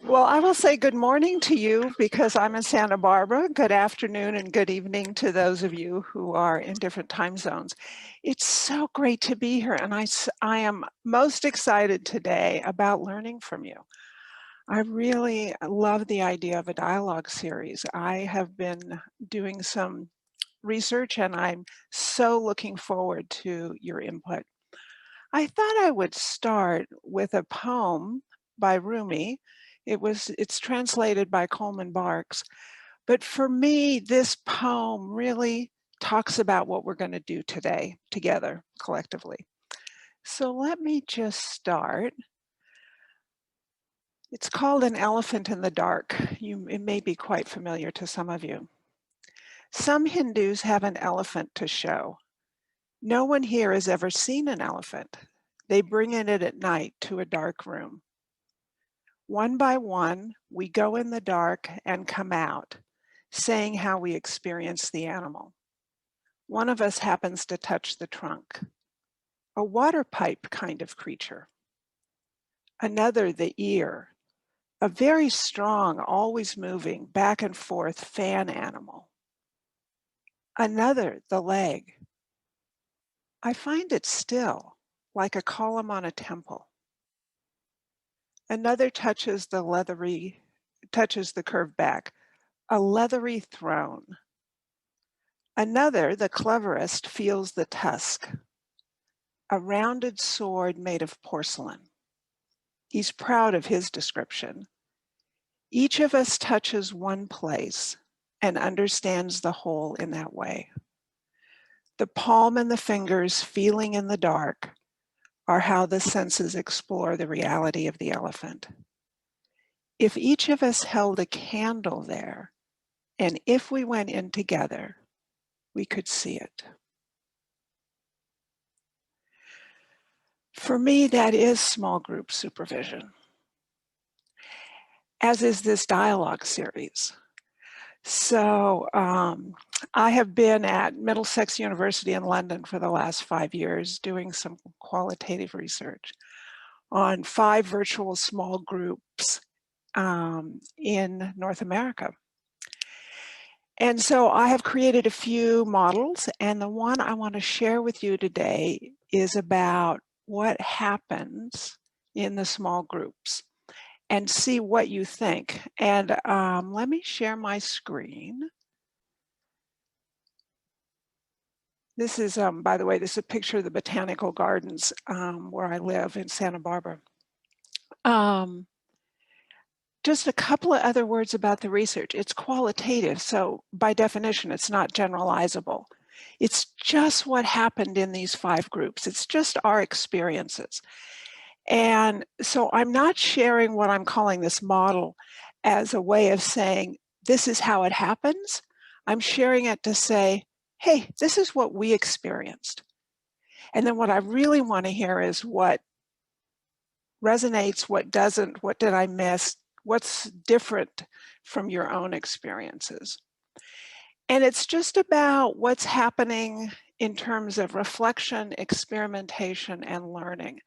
Well, I will say good morning to you because I'm in Santa Barbara. Good afternoon and good evening to those of you who are in different time zones. It's so great to be here, and I am most excited today about learning from you. I really love the idea of a dialogue series. I have been doing some research and I'm so looking forward to your input. I thought I would start with a poem by Rumi. It's translated by Coleman Barks, but for me, this poem really talks about what we're going to do today together collectively. So let me just start. It's called An Elephant in the Dark. It may be quite familiar to some of you. Some Hindus have an elephant to show. No one here has ever seen an elephant. They bring in it at night to a dark room. One by one, we go in the dark and come out, saying how we experience the animal. One of us happens to touch the trunk, a water pipe kind of creature. Another, the ear, a very strong, always moving, back and forth fan animal. Another, the leg. I find it still, like a column on a temple. Another touches the curved back, a leathery throne. Another, the cleverest, feels the tusk, a rounded sword made of porcelain. He's proud of his description. Each of us touches one place and understands the whole in that way. The palm and the fingers feeling in the dark are how the senses explore the reality of the elephant. If each of us held a candle there, and if we went in together, we could see it. For me, that is small group supervision, as is this dialogue series. So I have been at Middlesex University in London for the last 5 years doing some qualitative research on 5 virtual small groups in North America. And so I have created a few models, and the one I want to share with you today is about what happens in the small groups and see what you think. And let me share my screen. This is, by the way, this is a picture of the botanical gardens where I live in Santa Barbara. Just a couple of other words about the research. It's qualitative, so by definition, it's not generalizable. It's just what happened in these 5 groups. It's just our experiences. And so I'm not sharing what I'm calling this model as a way of saying, this is how it happens. I'm sharing it to say, hey, this is what we experienced. And then what I really want to hear is what resonates, what doesn't, what did I miss, what's different from your own experiences. And it's just about what's happening in terms of reflection, experimentation, and learning.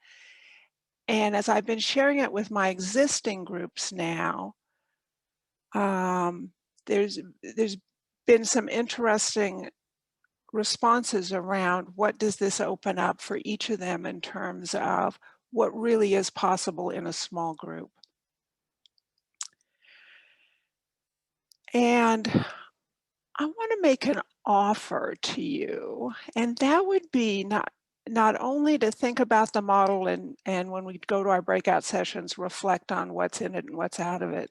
And as I've been sharing it with my existing groups now, there's been some interesting responses around what does this open up for each of them in terms of what really is possible in a small group. And I want to make an offer to you, and that would be not only to think about the model and when we go to our breakout sessions, reflect on what's in it and what's out of it,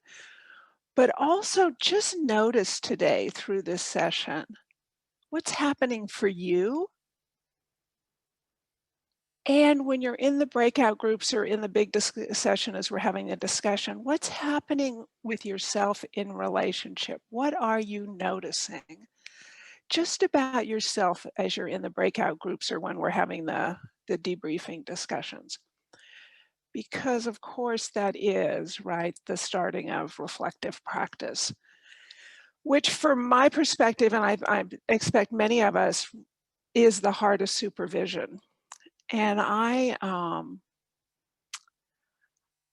but also just notice today through this session, what's happening for you. And when you're in the breakout groups or in the big session as we're having a discussion, what's happening with yourself in relationship? What are you noticing? Just about yourself as you're in the breakout groups or when we're having the debriefing discussions. Because of course that is, right, the starting of reflective practice, which from my perspective, and I expect many of us, is the heart of supervision. And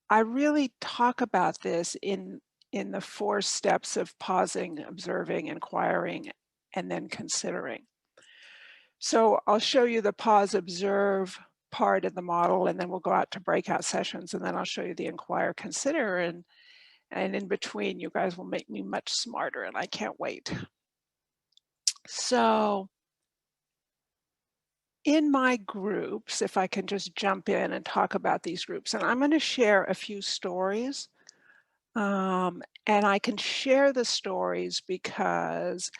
I really talk about this in the 4 steps of pausing, observing, inquiring, and then considering. So I'll show you the pause, observe part of the model, and then we'll go out to breakout sessions, and then I'll show you the inquire, consider, and in between, you guys will make me much smarter, and I can't wait. So in my groups, if I can just jump in and talk about these groups, and I'm going to share a few stories. And I can share the stories because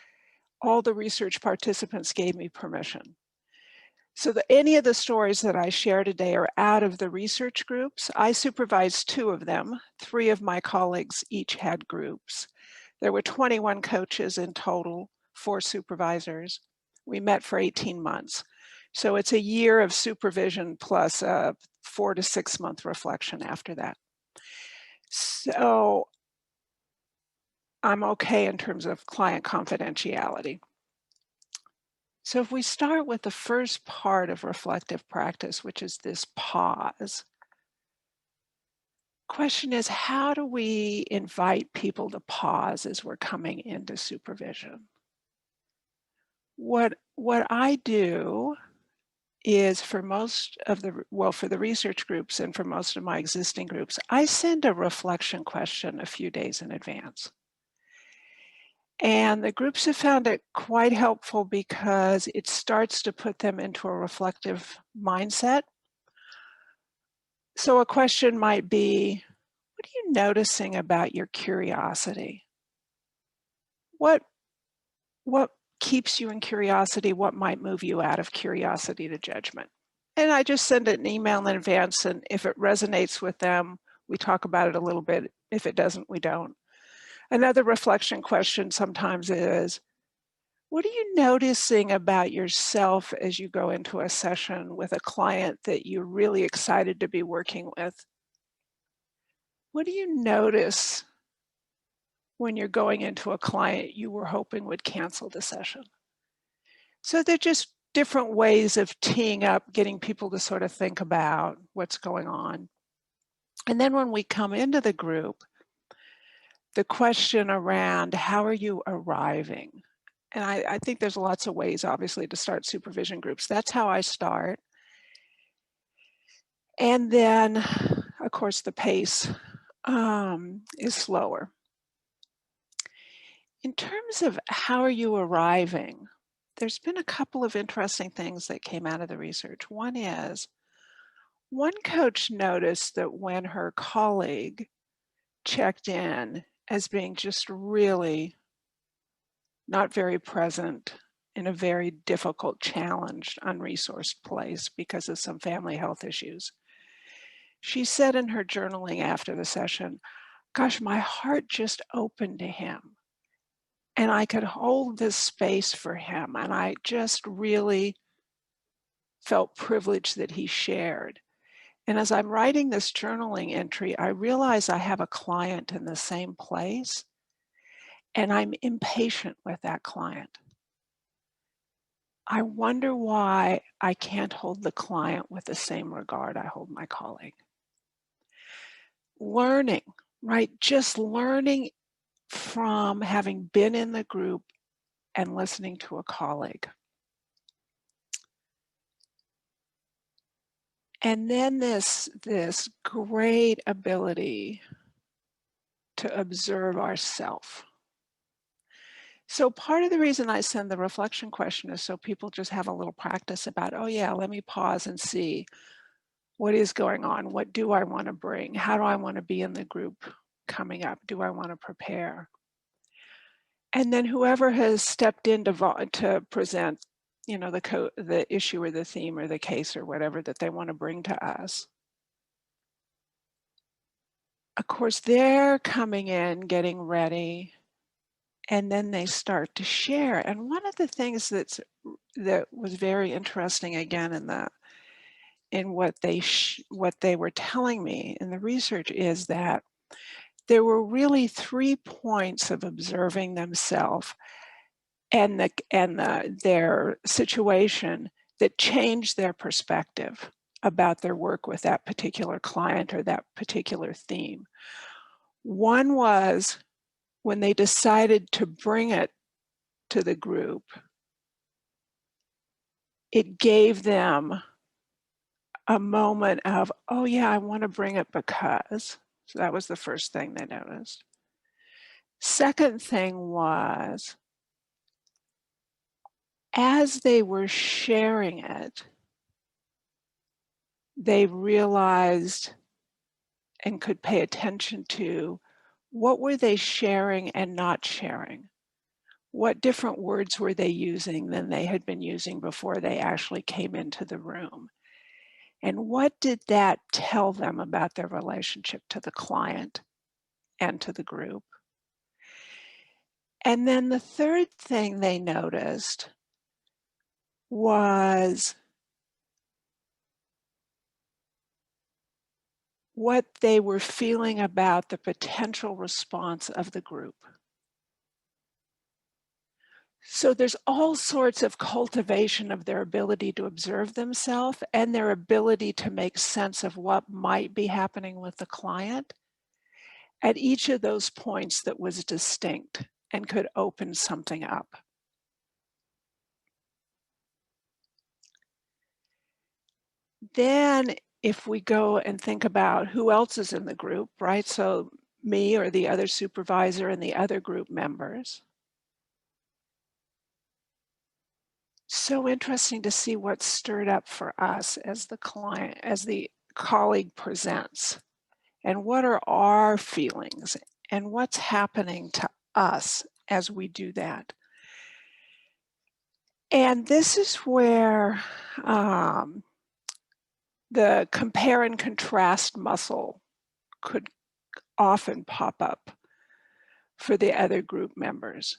all the research participants gave me permission. So any of the stories that I share today are out of the research groups. I supervised 2 of them. 3 of my colleagues each had groups. There were 21 coaches in total, 4 supervisors. We met for 18 months. So it's a year of supervision plus a 4 to 6 month reflection after that. So I'm okay in terms of client confidentiality. So if we start with the first part of reflective practice, which is this pause, question is, how do we invite people to pause as we're coming into supervision? What I do is for most of the, well, for the research groups and for most of my existing groups, I send a reflection question a few days in advance. And the groups have found it quite helpful because it starts to put them into a reflective mindset. So a question might be, what are you noticing about your curiosity? What keeps you in curiosity? What might move you out of curiosity to judgment? And I just send it an email in advance, and if it resonates with them, we talk about it a little bit. If it doesn't, we don't. Another reflection question sometimes is, what are you noticing about yourself as you go into a session with a client that you're really excited to be working with? What do you notice when you're going into a client you were hoping would cancel the session? So they're just different ways of teeing up, getting people to sort of think about what's going on. And then when we come into the group, the question around how are you arriving? And I think there's lots of ways, obviously, to start supervision groups. That's how I start. And then, of course, the pace is slower. In terms of how are you arriving, there's been a couple of interesting things that came out of the research. One is, one coach noticed that when her colleague checked in as being just really not very present in a very difficult, challenged, unresourced place because of some family health issues, she said in her journaling after the session, gosh, my heart just opened to him. And I could hold this space for him. And I just really felt privileged that he shared. And as I'm writing this journaling entry, I realize I have a client in the same place, and I'm impatient with that client. I wonder why I can't hold the client with the same regard I hold my colleague. Learning, right? Just learning from having been in the group and listening to a colleague. And then this great ability to observe ourselves. So part of the reason I send the reflection question is so people just have a little practice about, oh yeah, let me pause and see what is going on. What do I want to bring? How do I want to be in the group coming up? Do I want to prepare? And then whoever has stepped in to present, you know, the issue or the theme or the case or whatever that they want to bring to us. Of course, they're coming in, getting ready, and then they start to share. And one of the things that was very interesting, again, in what they were telling me in the research, is that there were really 3 points of observing themselves and their situation that changed their perspective about their work with that particular client or that particular theme. One was when they decided to bring it to the group, it gave them a moment of, oh yeah, I want to bring it because. So that was the first thing they noticed. Second thing was, as they were sharing it, they realized and could pay attention to what were they sharing and not sharing. What different words were they using than they had been using before they actually came into the room? And what did that tell them about their relationship to the client and to the group? And then the third thing they noticed was what they were feeling about the potential response of the group. So there's all sorts of cultivation of their ability to observe themselves and their ability to make sense of what might be happening with the client at each of those points that was distinct and could open something up. Then if we go and think about who else is in the group, right? So me or the other supervisor and the other group members. So interesting to see what's stirred up for us as the client, as the colleague presents, and what are our feelings and what's happening to us as we do that. And this is where the compare and contrast muscle could often pop up for the other group members.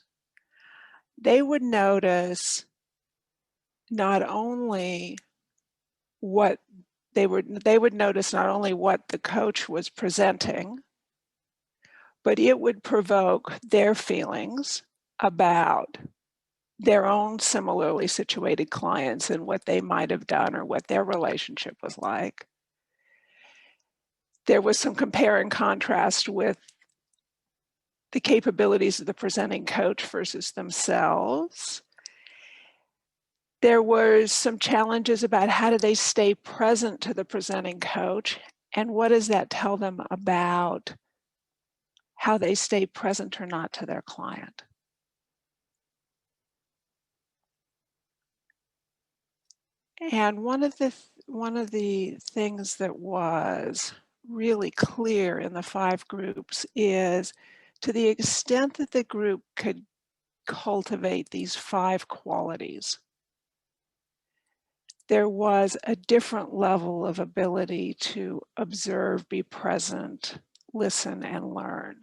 They would notice not only what they would notice not only what the coach was presenting, but it would provoke their feelings about their own similarly situated clients and what they might have done or what their relationship was like. There was some compare and contrast with the capabilities of the presenting coach versus themselves. There was some challenges about how do they stay present to the presenting coach, and what does that tell them about how they stay present or not to their client. And one of the things that was really clear in the 5 groups is, to the extent that the group could cultivate these 5 qualities, there was a different level of ability to observe, be present, listen, and learn.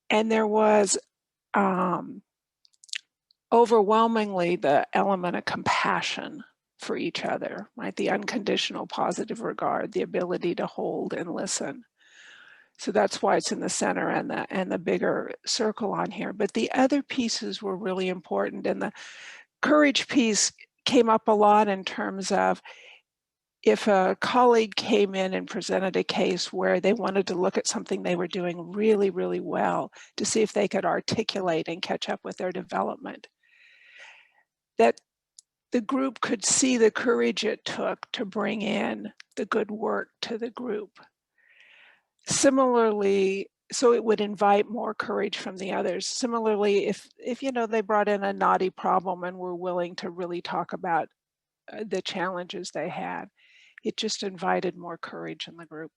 And there was overwhelmingly the element of compassion for each other, right? The unconditional positive regard, the ability to hold and listen. So that's why it's in the center and the bigger circle on here. But the other pieces were really important, and the courage piece came up a lot in terms of if a colleague came in and presented a case where they wanted to look at something they were doing really, really well to see if they could articulate and catch up with their development, that the group could see the courage it took to bring in the good work to the group. Similarly, so it would invite more courage from the others. Similarly, if they brought in a knotty problem and were willing to really talk about the challenges they had, it just invited more courage in the group.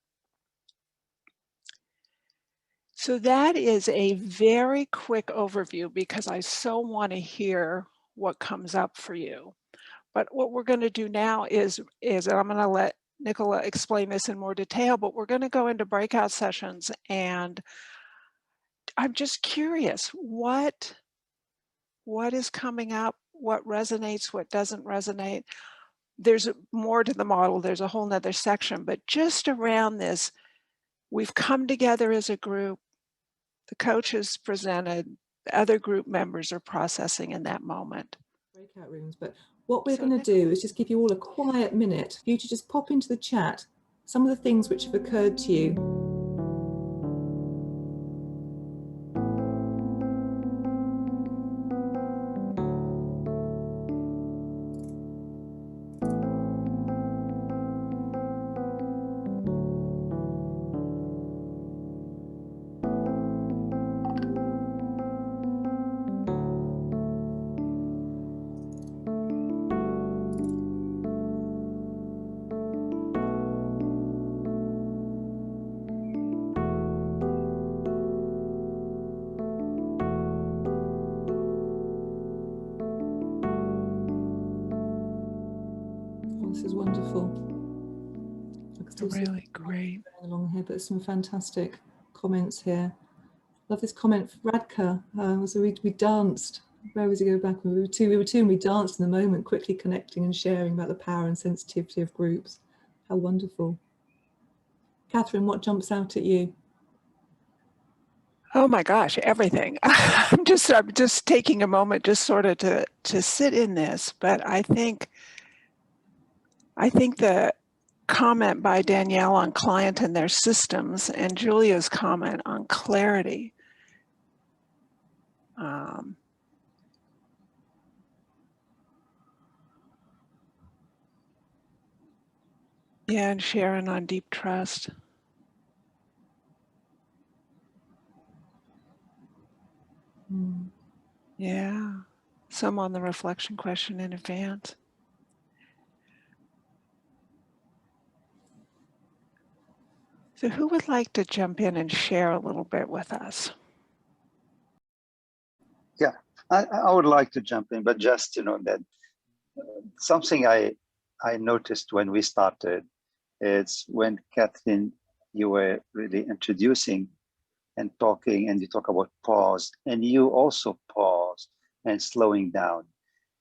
So that is a very quick overview because I so want to hear what comes up for you. But what we're going to do now is and I'm going to let Nicola explain this in more detail, but we're going to go into breakout sessions, and I'm just curious, what is coming up, what resonates, what doesn't resonate. There's more to the model, there's a whole nother section, but just around this, we've come together as a group, the coach has presented, the other group members are processing in that moment. Breakout rooms, but What we're going to do is just give you all a quiet minute for you to just pop into the chat some of the things which have occurred to you. This is wonderful. Really great. Along here, but some fantastic comments here. Love this comment from Radka. So we danced. Where was he go back? We were two and we danced in the moment, quickly connecting and sharing about the power and sensitivity of groups. How wonderful. Kathryn, what jumps out at you? Oh my gosh, everything. I'm just taking a moment just sort of to sit in this, but I think the comment by Danielle on client and their systems and Julia's comment on clarity. Yeah, and Sharon on deep trust. Yeah, some on the reflection question in advance. So who would like to jump in and share a little bit with us? Yeah, I would like to jump in, but just, that something I noticed when we started is when Kathryn, you were really introducing and talking, and you talk about pause, and you also pause and slowing down.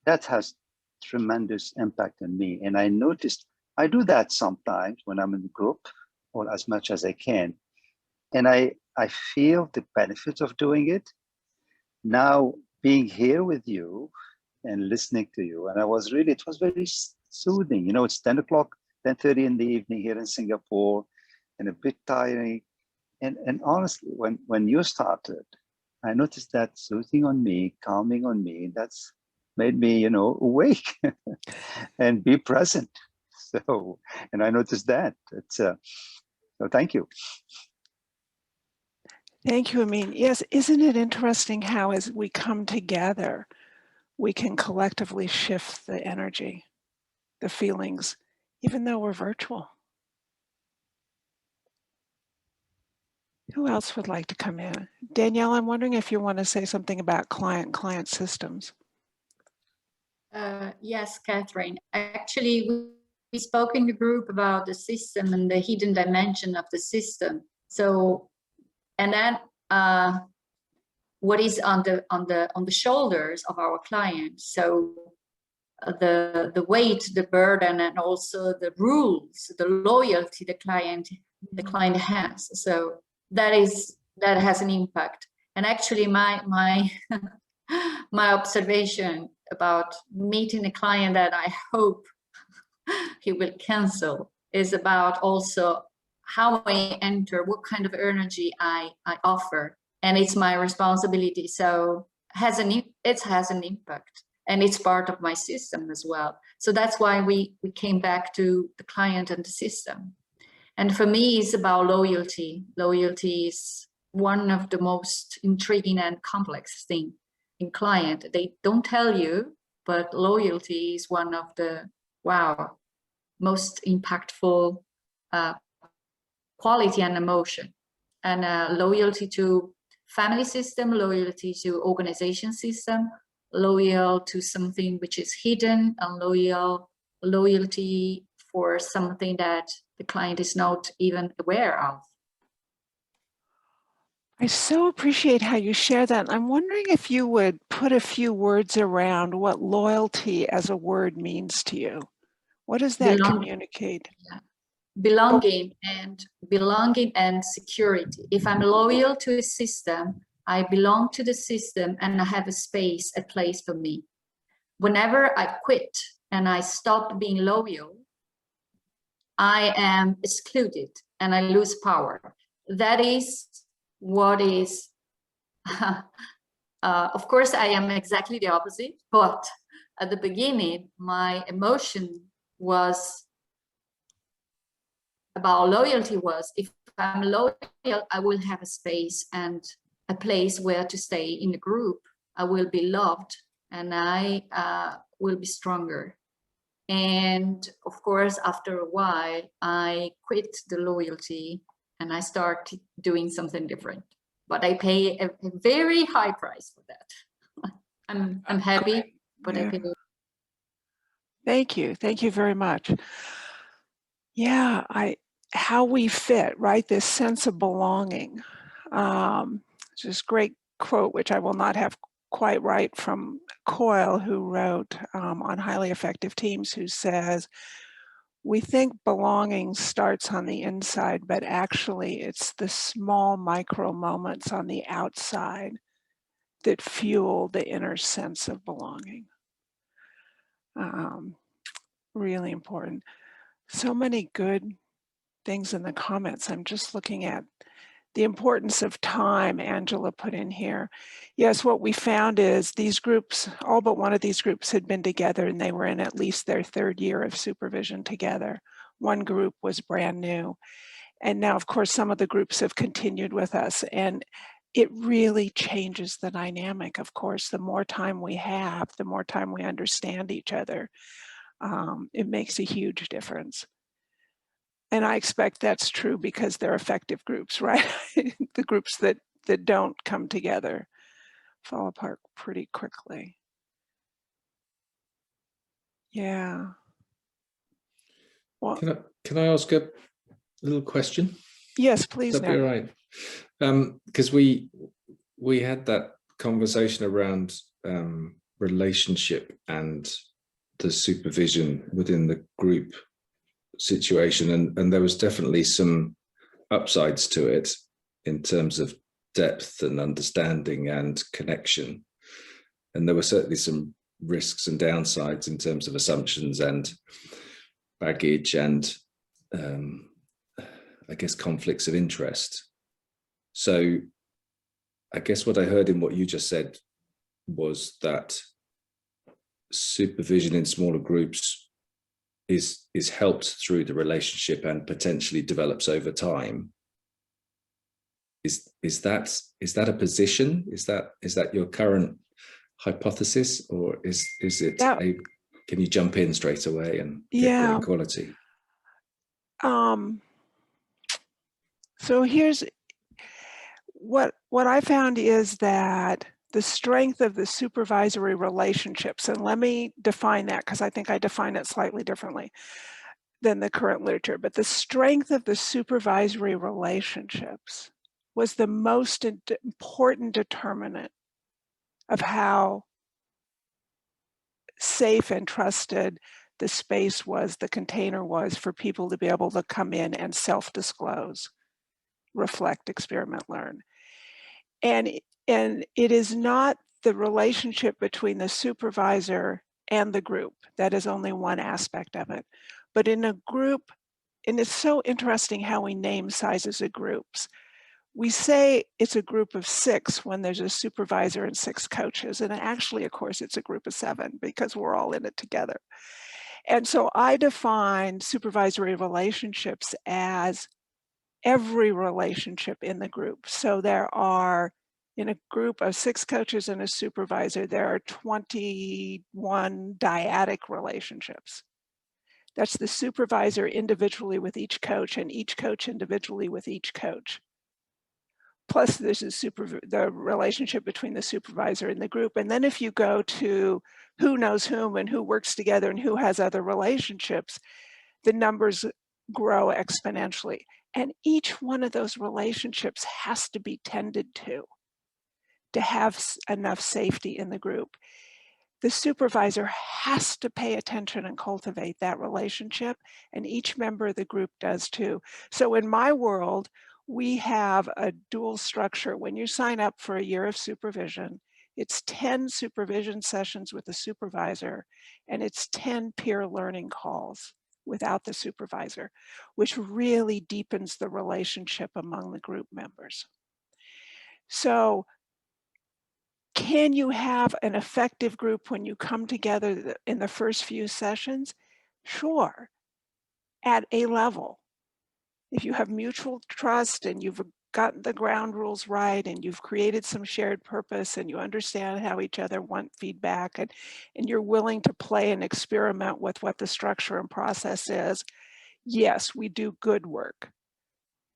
That has tremendous impact on me. And I noticed I do that sometimes when I'm in the group, or as much as I can. And I feel the benefits of doing it. Now being here with you and listening to you, and it was very soothing. It's 10 o'clock, 10:30 in the evening here in Singapore, and a bit tiring. And honestly, when you started, I noticed that soothing on me, calming on me. That's made me, awake and be present. So, and I noticed that. So thank you. Thank you, Amin. Yes, isn't it interesting how as we come together, we can collectively shift the energy, the feelings, even though we're virtual. Who else would like to come in? Danielle, I'm wondering if you want to say something about client systems. Yes, Kathryn. Actually, we spoke in the group about the system and the hidden dimension of the system. So, and then what is on the shoulders of our clients. So the weight, the burden, and also the rules, the loyalty the client has. So that has an impact. And actually, my my observation about meeting a client that I hope he will cancel is about also how I enter, what kind of energy I offer, and it's my responsibility. So it has an impact, and it's part of my system as well. So that's why we came back to the client and the system. And for me, it's about loyalty. Loyalty is one of the most intriguing and complex things in client. They don't tell you, but loyalty is one of the most impactful quality and emotion. And loyalty to family system, loyalty to organization system, loyal to something which is hidden, and loyalty for something that the client is not even aware of. I so appreciate how you share that. I'm wondering if you would put a few words around what loyalty as a word means to you. What does that communicate? Yeah. Belonging and security. If I'm loyal to a system, I belong to the system and I have a place for me. whenever I quit and I stop being loyal, I am excluded and I lose power. That is what is, of course, I am exactly the opposite, but at the beginning, my emotion was about loyalty was, if I'm loyal, I will have a space and a place where to stay in the group. I will be loved and I will be stronger. And of course, after a while, I quit the loyalty and I start doing something different. But I pay a very high price for that. I'm happy, but I pay. Thank you. Thank you very much. Yeah, how we fit, right? This sense of belonging. Just great quote, which I will not have quite right, from Coyle, who wrote on highly effective teams, who says, we think belonging starts on the inside, but actually it's the small micro moments on the outside that fuel the inner sense of belonging. Really important. So many good things in the comments. I'm just looking at the importance of time Angela put in here. Yes, what we found is these groups, all but one of these groups had been together and they were in at least their third year of supervision together. One group was brand new. And now, of course, some of the groups have continued with us, and it really changes the dynamic. Of course, the more time we have, the more time we understand each other. It makes a huge difference. And I expect that's true because they're effective groups, right? The groups that don't come together fall apart pretty quickly. Yeah. Well, can I ask a little question? Yes, please. That'd be all right. Because we had that conversation around relationship and the supervision within the group situation, and there was definitely some upsides to it in terms of depth and understanding and connection, and there were certainly some risks and downsides in terms of assumptions and baggage and I guess conflicts of interest. So I guess what I heard in what you just said was that supervision in smaller groups is helped through the relationship and potentially develops over time. Is that a position? Is that your current hypothesis, or is it can you jump in straight away and get great quality? So here's what I found is that the strength of the supervisory relationships, and let me define that because I think I define it slightly differently than the current literature, but the strength of the supervisory relationships was the most important determinant of how safe and trusted the space was, the container was, for people to be able to come in and self-disclose, reflect, experiment, learn. And it is not the relationship between the supervisor and the group. That is only one aspect of it. But in a group, and it's so interesting how we name sizes of groups. We say it's a group of 6 when there's a supervisor and 6 coaches. And actually, of course, it's a group of 7 because we're all in it together. And so I define supervisory relationships as every relationship in the group. So there are, in a group of 6 coaches and a supervisor, there are 21 dyadic relationships. That's the supervisor individually with each coach and each coach individually with each coach. Plus there's the relationship between the supervisor and the group. And then if you go to who knows whom and who works together and who has other relationships, the numbers grow exponentially. And each one of those relationships has to be tended to have enough safety in the group. The supervisor has to pay attention and cultivate that relationship, and each member of the group does too. So in my world, we have a dual structure. When you sign up for a year of supervision, It's 10 supervision sessions with the supervisor, and it's 10 peer learning calls without the supervisor, which really deepens the relationship among the group members. So can you have an effective group when you come together in the first few sessions? Sure, at a level. If you have mutual trust and you've gotten the ground rules right and you've created some shared purpose and you understand how each other want feedback and you're willing to play and experiment with what the structure and process is, yes, we do good work.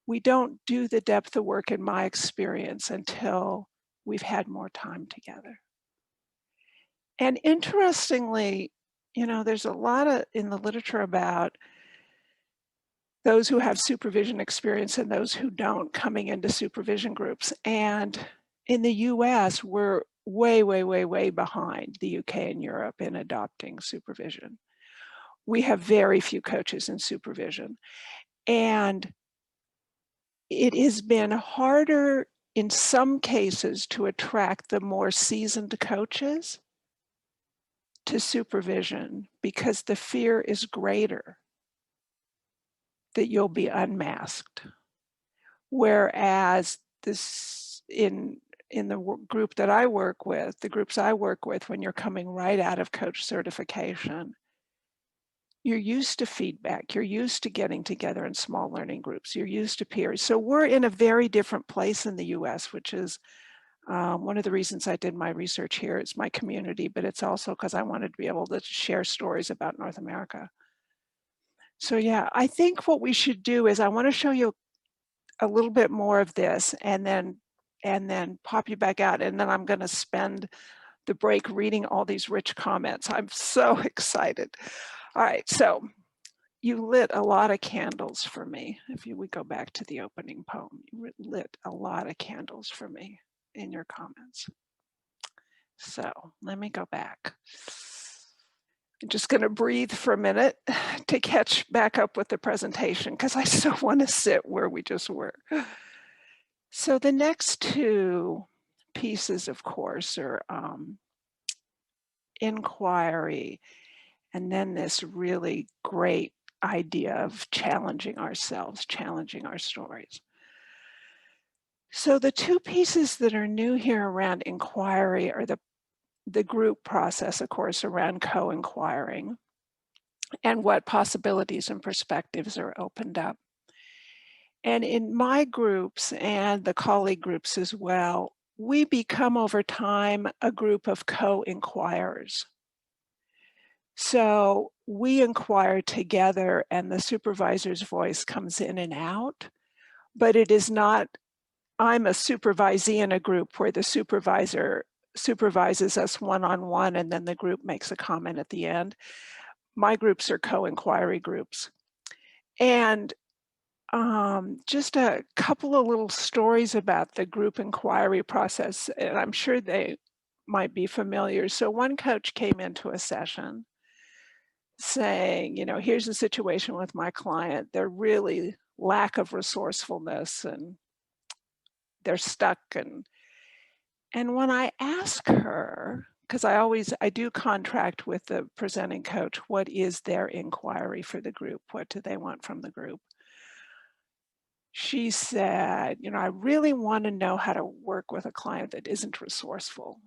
We don't do the depth of work, in my experience, until we've had more time together. And interestingly, you know, there's a lot in the literature about those who have supervision experience and those who don't coming into supervision groups. And in the US, we're way, way, way, way behind the UK and Europe in adopting supervision. We have very few coaches in supervision. And it has been harder in some cases to attract the more seasoned coaches to supervision because the fear is greater that you'll be unmasked. Whereas this in the group that I work with, the groups I work with, when you're coming right out of coach certification, you're used to feedback, you're used to getting together in small learning groups, you're used to peers. So we're in a very different place in the US, which is one of the reasons I did my research here. It's my community, but it's also because I wanted to be able to share stories about North America. So yeah, I think what we should do is I want to show you a little bit more of this and then pop you back out. And then I'm going to spend the break reading all these rich comments. I'm so excited. All right, so you lit a lot of candles for me. If we go back to the opening poem, you lit a lot of candles for me in your comments. So let me go back. I'm just going to breathe for a minute to catch back up with the presentation because I still want to sit where we just were. So the next two pieces, of course, are inquiry, and then this really great idea of challenging ourselves, challenging our stories. So the two pieces that are new here around inquiry are the group process, of course, around co-inquiring and what possibilities and perspectives are opened up. And in my groups and the colleague groups as well, we become over time a group of co-inquirers. So we inquire together and the supervisor's voice comes in and out, but it is not, I'm a supervisee in a group where the supervisor supervises us one-on-one and then the group makes a comment at the end. My groups are co-inquiry groups. And just a couple of little stories about the group inquiry process, and I'm sure they might be familiar. So one coach came into a session saying, you know, here's the situation with my client. They're really lack of resourcefulness and they're stuck. And when I ask her, because I do contract with the presenting coach, what is their inquiry for the group? What do they want from the group? She said, you know, I really want to know how to work with a client that isn't resourceful.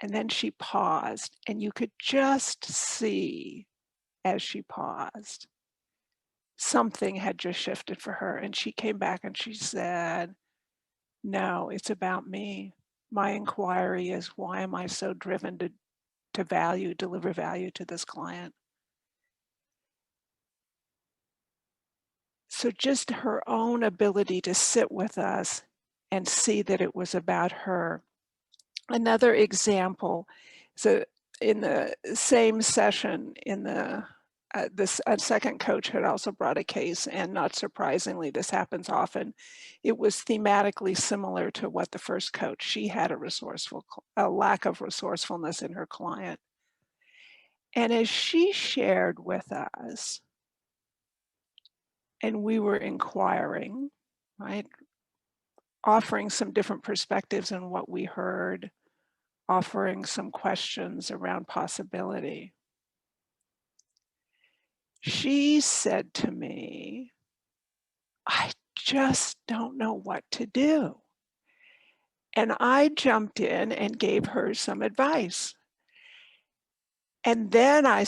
And then she paused, and you could just see as she paused, something had just shifted for her. And she came back and she said, no, it's about me. My inquiry is, why am I so driven to deliver value to this client? So just her own ability to sit with us and see that it was about her. Another example, so in the same session, a second coach had also brought a case, and not surprisingly, this happens often. It was thematically similar to what the first coach, she had a lack of resourcefulness in her client. And as she shared with us, and we were inquiring, right, offering some different perspectives on what we heard, offering some questions around possibility. She said to me, I just don't know what to do. And I jumped in and gave her some advice. And then I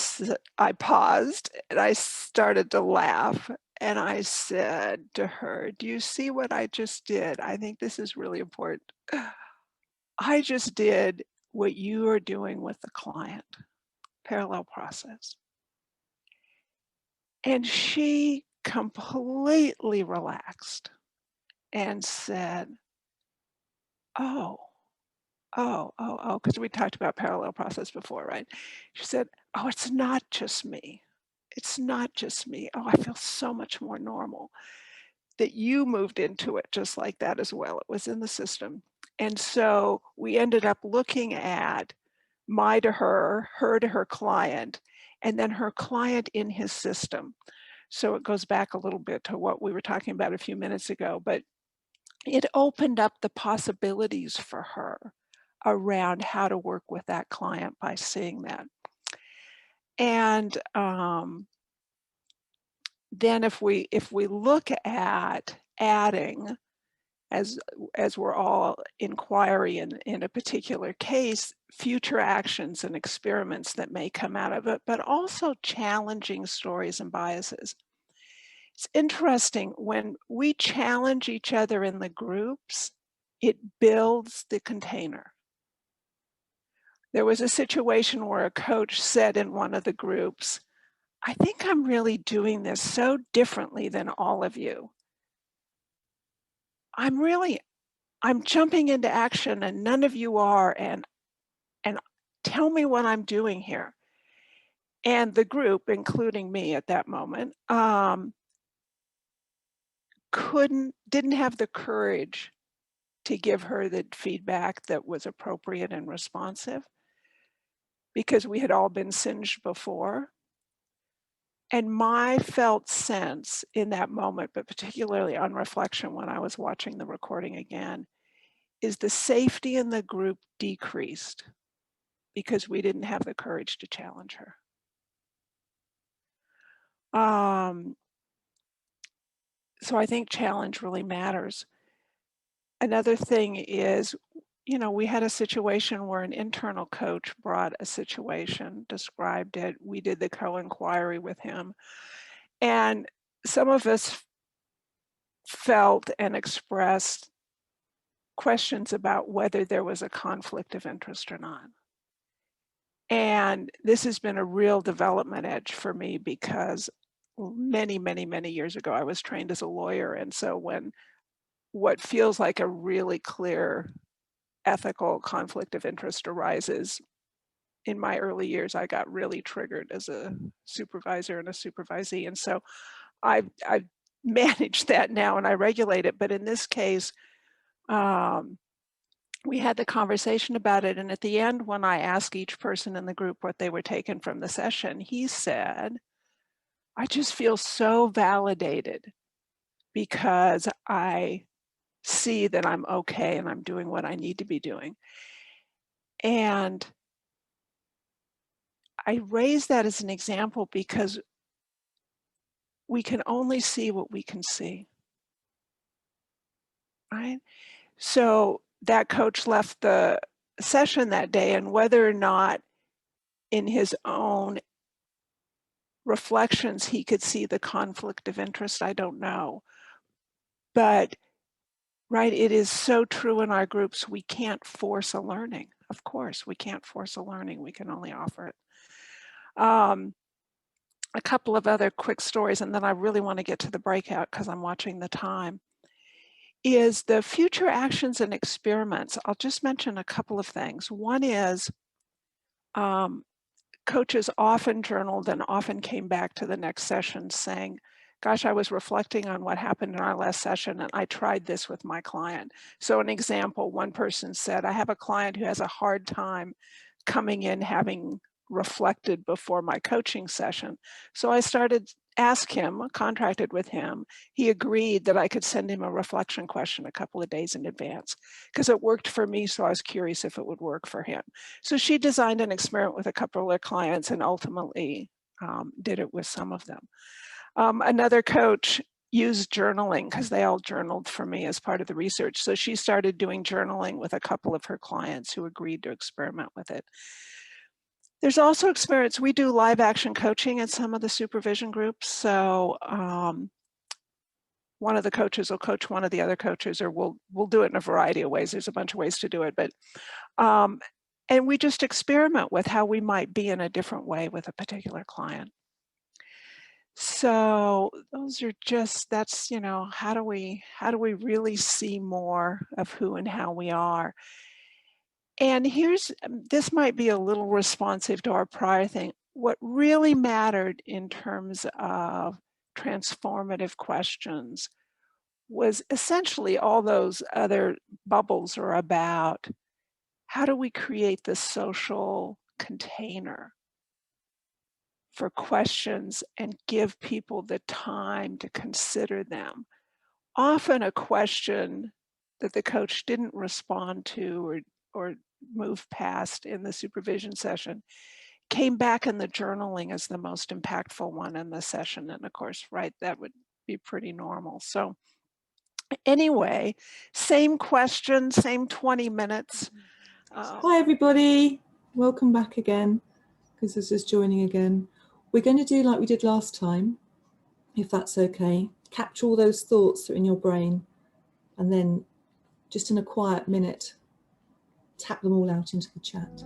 paused and I started to laugh. And I said to her, do you see what I just did? I think this is really important. I just did what you are doing with the client, parallel process. And she completely relaxed and said, oh, because we talked about parallel process before, right? She said, oh, it's not just me. It's not just me. Oh, I feel so much more normal. That you moved into it just like that as well. It was in the system. And so we ended up looking at my to her to her client, and then her client in his system. So it goes back a little bit to what we were talking about a few minutes ago, but it opened up the possibilities for her around how to work with that client by seeing that. And then if we look at adding, as we're all inquiry in a particular case, future actions and experiments that may come out of it, but also challenging stories and biases. It's interesting, when we challenge each other in the groups, it builds the container. There was a situation where a coach said in one of the groups, I think I'm really doing this so differently than all of you. I'm jumping into action and none of you are, and tell me what I'm doing here. And the group, including me at that moment, didn't have the courage to give her the feedback that was appropriate and responsive, because we had all been singed before. And my felt sense in that moment, but particularly on reflection when I was watching the recording again, is the safety in the group decreased because we didn't have the courage to challenge her. So I think challenge really matters. Another thing is, we had a situation where an internal coach brought a situation, described it. We did the co-inquiry with him. And some of us felt and expressed questions about whether there was a conflict of interest or not. And this has been a real development edge for me, because many, many, many years ago, I was trained as a lawyer. And so when what feels like a really clear ethical conflict of interest arises, in my early years, I got really triggered as a supervisor and a supervisee. And so I've managed that now and I regulate it. But in this case, we had the conversation about it. And at the end, when I asked each person in the group what they were taking from the session, he said, I just feel so validated because I see that I'm okay and I'm doing what I need to be doing. And I raise that as an example because we can only see what we can see, right? So that coach left the session that day, and whether or not in his own reflections he could see the conflict of interest, I don't know. But, right, it is so true in our groups, we can't force a learning. Of course, we can't force a learning, we can only offer it. A couple of other quick stories, and then I really want to get to the breakout because I'm watching the time, is the future actions and experiments. I'll just mention a couple of things. One is coaches often journaled and often came back to the next session saying, gosh, I was reflecting on what happened in our last session and I tried this with my client. So an example, one person said, I have a client who has a hard time coming in having reflected before my coaching session. So I started asked him, contracted with him, he agreed that I could send him a reflection question a couple of days in advance because it worked for me, so I was curious if it would work for him. So she designed an experiment with a couple of clients and ultimately did it with some of them. Another coach used journaling because they all journaled for me as part of the research. So she started doing journaling with a couple of her clients who agreed to experiment with it. There's also experiments. We do live action coaching in some of the supervision groups. So one of the coaches will coach one of the other coaches, or we'll do it in a variety of ways. There's a bunch of ways to do it, but and we just experiment with how we might be in a different way with a particular client. So those are just, that's, you know, how do we really see more of who and how we are? And this might be a little responsive to our prior thing. What really mattered in terms of transformative questions was essentially all those other bubbles are about how do we create the social container for questions and give people the time to consider them. Often a question that the coach didn't respond to or move past in the supervision session came back in the journaling as the most impactful one in the session. And of course, right, that would be pretty normal. So anyway, same question, same 20 minutes. Hi everybody, welcome back again, because this is joining again. We're going to do like we did last time, if that's okay. Capture all those thoughts that are in your brain, and then just in a quiet minute, tap them all out into the chat.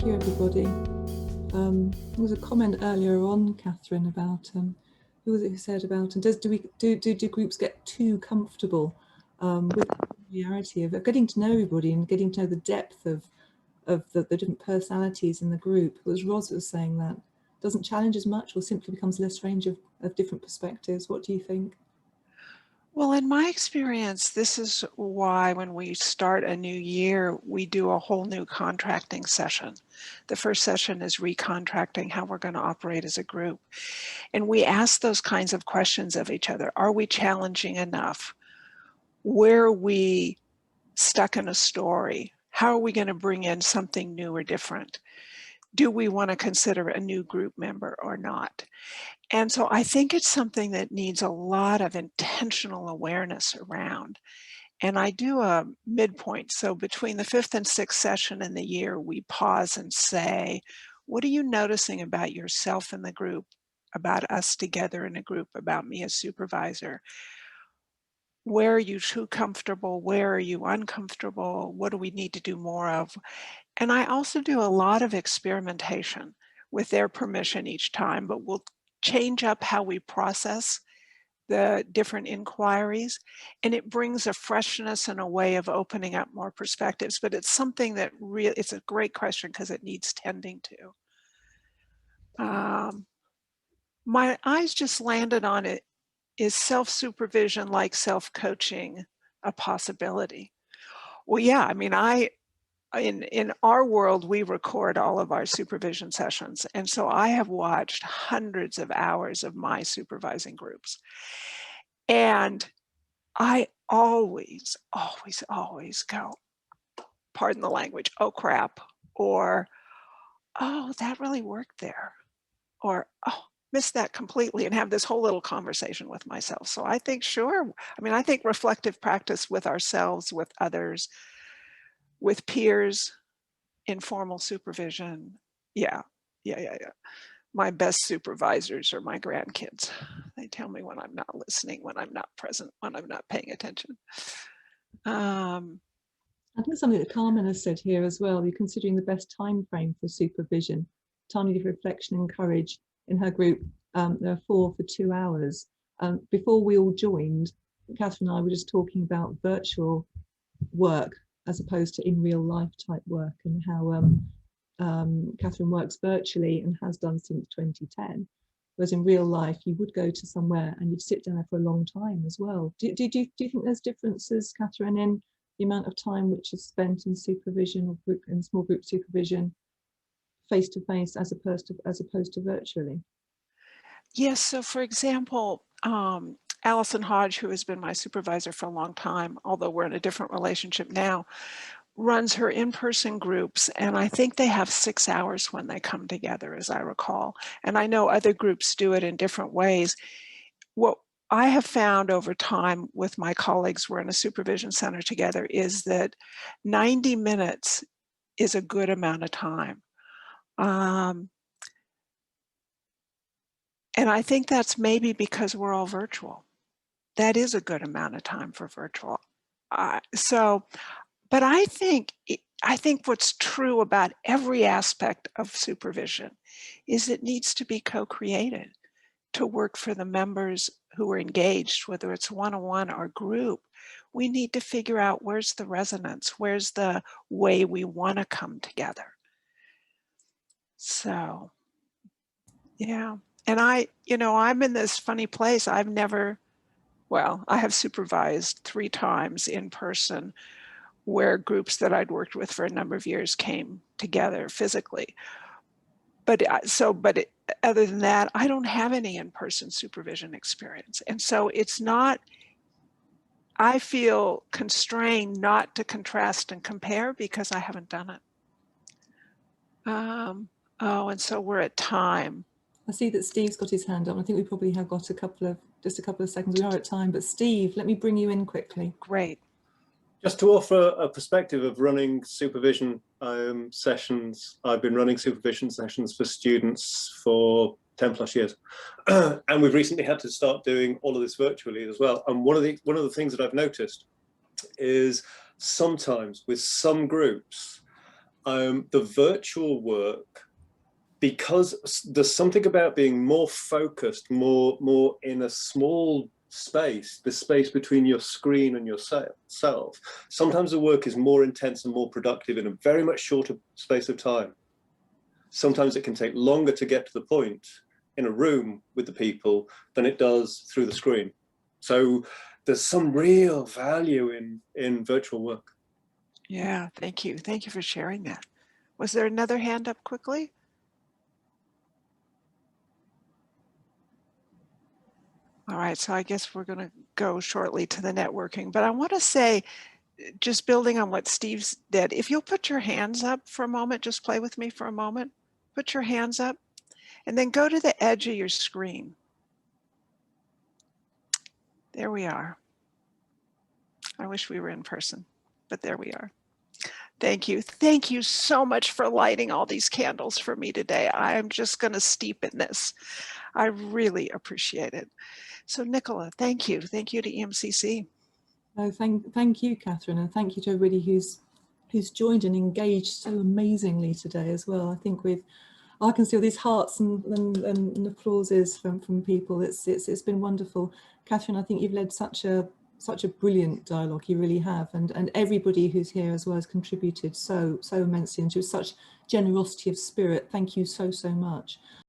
Everybody. There was a comment earlier on, Kathryn, about who was it who said about, and do groups get too comfortable with the reality of getting to know everybody and getting to know the depth of the different personalities in the group? It was Ros that was saying that. Doesn't challenge as much, or simply becomes less range of different perspectives? What do you think? Well, in my experience, this is why when we start a new year, we do a whole new contracting session. The first session is recontracting how we're going to operate as a group. And we ask those kinds of questions of each other. Are we challenging enough? Where are we stuck in a story? How are we going to bring in something new or different? Do we want to consider a new group member or not? And so I think it's something that needs a lot of intentional awareness around. And I do a midpoint. So between the 5th and 6th session in the year, we pause and say, what are you noticing about yourself in the group, about us together in a group, about me as supervisor? Where are you too comfortable? Where are you uncomfortable? What do we need to do more of? And I also do a lot of experimentation with their permission each time, but we'll change up how we process the different inquiries, and it brings a freshness and a way of opening up more perspectives. But it's something that it's a great question because it needs tending to. My eyes just landed on it. Is self-supervision like self-coaching a possibility? Well, yeah, I mean, in our world, we record all of our supervision sessions. And so I have watched hundreds of hours of my supervising groups. And I always go, pardon the language, oh crap, or, oh, that really worked there, or, oh, missed that completely, and have this whole little conversation with myself. So I think, sure, I mean, I think reflective practice with ourselves, with others, with peers, informal supervision. Yeah. My best supervisors are my grandkids. They tell me when I'm not listening, when I'm not present, when I'm not paying attention. I think something that Carmen has said here as well, you're considering the best time frame for supervision, timely reflection and courage. In her group, there are 4 for 2 hours. Before we all joined, Kathryn and I were just talking about virtual work as opposed to in real life type work, and how Kathryn works virtually and has done since 2010. Whereas in real life, you would go to somewhere and you'd sit down there for a long time as well. Do you think there's differences, Kathryn, in the amount of time which is spent in supervision or group in small group supervision, face to face, as opposed to virtually? Yes. So, for example, Allison Hodge, who has been my supervisor for a long time, although we're in a different relationship now, runs her in-person groups, and I think they have 6 hours when they come together, as I recall. And I know other groups do it in different ways. What I have found over time with my colleagues, we're in a supervision center together, is that 90 minutes is a good amount of time. And I think that's maybe because we're all virtual. That is a good amount of time for virtual. But I think what's true about every aspect of supervision is it needs to be co-created to work for the members who are engaged, whether it's one-on-one or group. We need to figure out where's the resonance, where's the way we want to come together. So, yeah. And I'm in this funny place. I have supervised 3 times in person where groups that I'd worked with for a number of years came together physically. But other than that, I don't have any in-person supervision experience. And so I feel constrained not to contrast and compare because I haven't done it. And so we're at time. I see that Steve's got his hand up. I think we probably have got just a couple of seconds. We are at time, but Steve, let me bring you in quickly. Great. Just to offer a perspective of running supervision sessions, I've been running supervision sessions for students for 10+ years, and we've recently had to start doing all of this virtually as well. And one of the things that I've noticed is sometimes with some groups, the virtual work, because there's something about being more focused, more in a small space, the space between your screen and yourself. Sometimes the work is more intense and more productive in a very much shorter space of time. Sometimes it can take longer to get to the point in a room with the people than it does through the screen. So there's some real value in virtual work. Yeah, thank you. Thank you for sharing that. Was there another hand up quickly? All right, so I guess we're going to go shortly to the networking, but I want to say, just building on what Steve did, if you'll put your hands up for a moment, just play with me for a moment, put your hands up, and then go to the edge of your screen. There we are. I wish we were in person, but there we are. Thank you. Thank you so much for lighting all these candles for me today. I'm just going to steep in this. I really appreciate it. So Nicola, thank you. Thank you to EMCC. No, thank you, Kathryn, and thank you to everybody who's joined and engaged so amazingly today as well. I think I can see all these hearts and applauses from people. It's been wonderful. Kathryn, I think you've led such a brilliant dialogue. You really have, and everybody who's here as well has contributed so immensely, and to such generosity of spirit. Thank you so much.